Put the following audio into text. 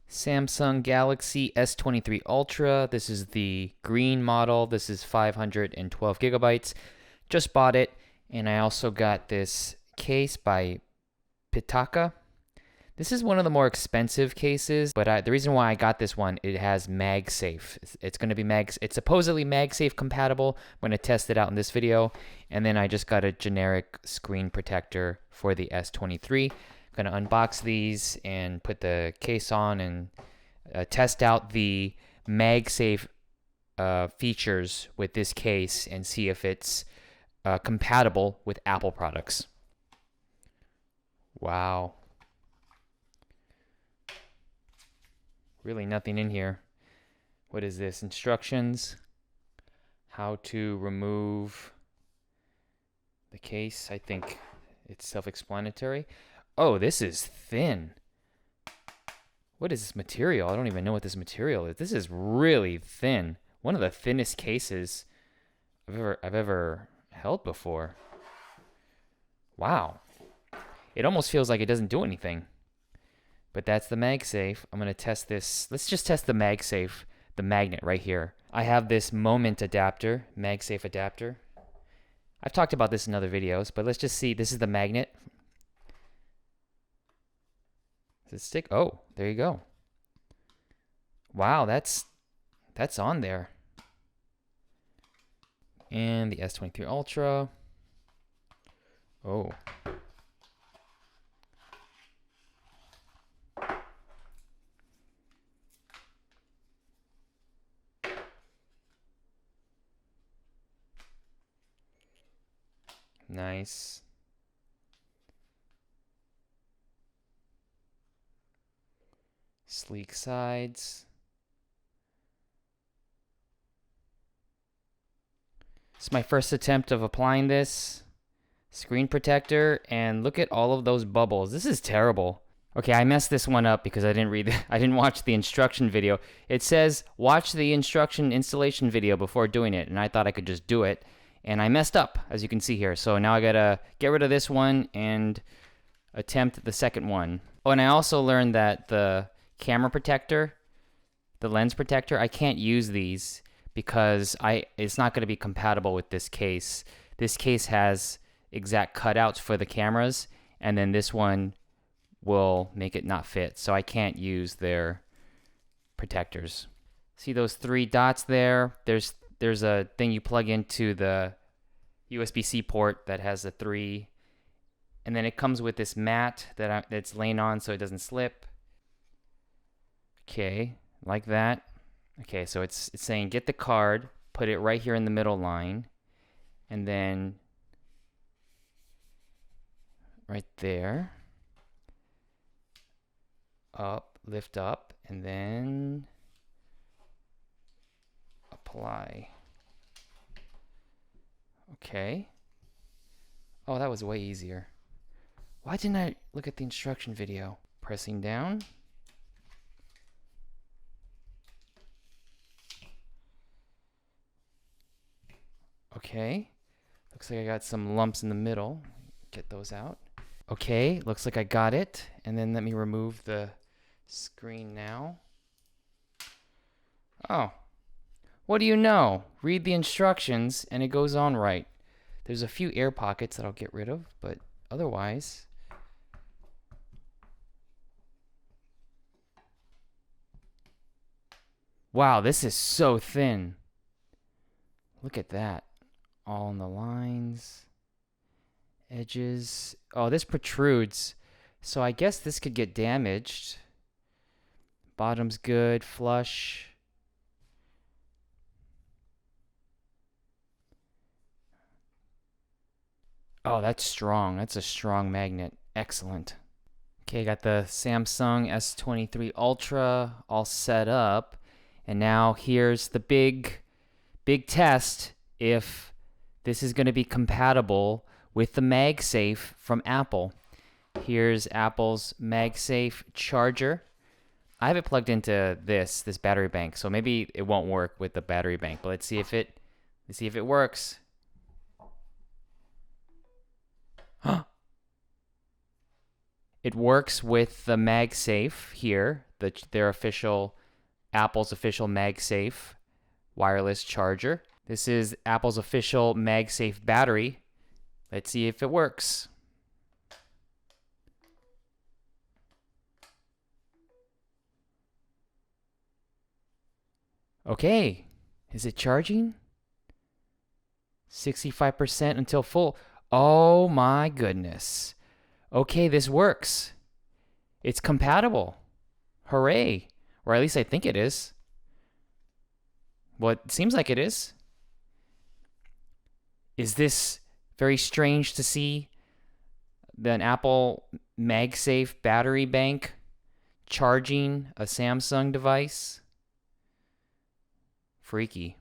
Samsung Galaxy S23 Ultra. This is the green model. This is 512 gigabytes. Just bought it. And I also got this case by PITAKA. This is one of the more expensive cases, but the reason why I got this one, it has MagSafe. It's going to be it's supposedly MagSafe compatible. I'm going to test it out in this video. And then I just got a generic screen protector for the S23. I'm going to unbox these and put the case on and test out the MagSafe features with this case and see if it's compatible with Apple products. Wow. Really nothing in here. What is this? Instructions. How to remove the case. I think it's self-explanatory. Oh, this is thin. What is this material? I don't even know what this material is. This is really thin. One of the thinnest cases I've ever held before. Wow. It almost feels like it doesn't do anything. But that's the MagSafe. I'm going to test this. Let's just test the MagSafe, the magnet right here. I have this Moment adapter, MagSafe adapter. I've talked about this in other videos, but let's just see. This is the magnet. Does it stick? Oh, there you go. Wow, that's on there. And the S23 Ultra. Oh. Nice. Sleek sides. It's my first attempt of applying this screen protector, and look at all of those bubbles. This is terrible. Okay, I messed this one up because I didn't watch the instruction video. It says watch the instruction installation video before doing it, and I thought I could just do it. And I messed up, as you can see here. So now I gotta get rid of this one and attempt the second one. Oh, and I also learned that the camera protector, the lens protector, I can't use these because it's not gonna be compatible with this case. This case has exact cutouts for the cameras, and then this one will make it not fit. So I can't use their protectors. See those three dots there? There's a thing you plug into the USB-C port that has the 3, and then it comes with this mat that's laying on so it doesn't slip. Okay, like that. Okay, so it's saying get the card, put it right here in the middle line, and then right there. Up, lift up, and then apply. Okay. Oh, that was way easier. Why didn't I look at the instruction video? Pressing down. Okay. Looks like I got some lumps in the middle. Get those out. Okay, looks like I got it. And then let me remove the screen now. Oh. What do you know? Read the instructions and it goes on right. There's a few air pockets that I'll get rid of, but otherwise. Wow, this is so thin. Look at that. All in the lines, edges. Oh, this protrudes. So I guess this could get damaged. Bottom's good, flush. Oh, that's strong. That's a strong magnet. Excellent. Okay, got the Samsung S23 Ultra all set up. And now here's the big test if this is going to be compatible with the MagSafe from Apple. Here's Apple's MagSafe charger. I have it plugged into this battery bank, so maybe it won't work with the battery bank, but let's see if it works. It works with the MagSafe here, their Apple's official MagSafe wireless charger. This is Apple's official MagSafe battery. Let's see if it works. Okay, is it charging? 65% until full. Oh my goodness. Okay, this works. It's compatible. Hooray. Or at least I think it is. Well, it seems like it is. Is this very strange to see an Apple MagSafe battery bank charging a Samsung device? Freaky.